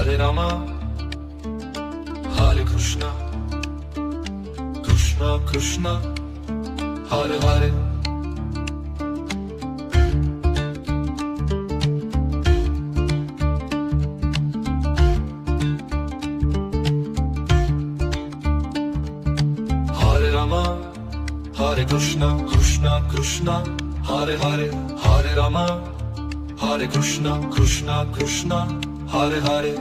Hare Rama, Hare Krishna, Krishna Krishna, Hare Hare. Hare Rama, Hare Krishna, Krishna Krishna, Hare Hare. Hare Rama, Hare Krishna, Krishna Krishna, Hare Hare.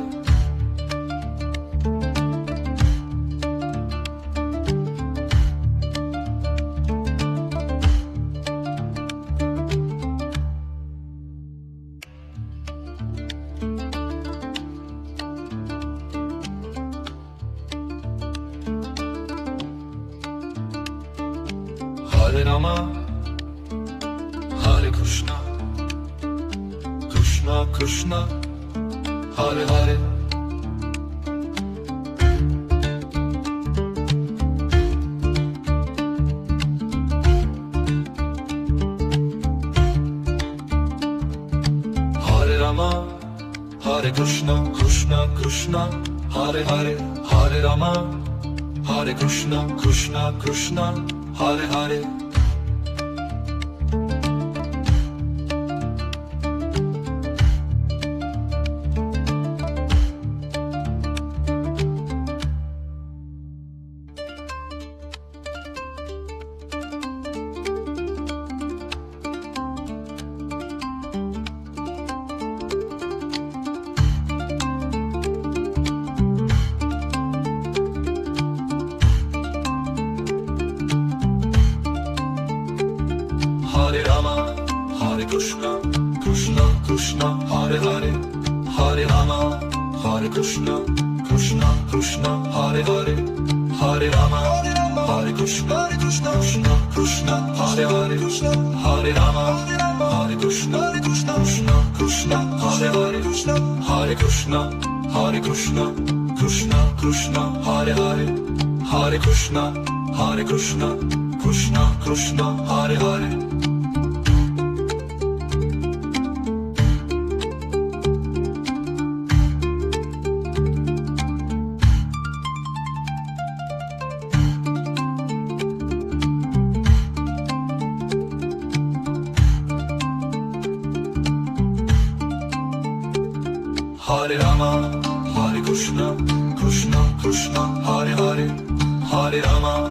Hare Rama, Hare Krishna, Krishna Krishna, Hare Hare. Hare Rama, Hare Krishna, Krishna Krishna, Hare Hare. Hare Rama, Hare Krishna, Krishna Krishna, Hare Hare. Hare Rama, Hare Krishna, Krishna Krishna, Hare Hare. Hare Rama, Hare Krishna, Krishna Krishna, Hare Hare. Hare Rama, Hare Krishna, Krishna Krishna, Hare Hare. Hare Rama, Hare Krishna, Krishna Krishna, Hare Hare. Hare Krishna, Hare Krishna, Krishna Krishna, Hare Hare. Hare Krishna, Hare Krishna, Krishna Krishna, Hare Hare. Hare Rama, Hare Krishna, Krishna Krishna, Hare Hare. Hare Rama,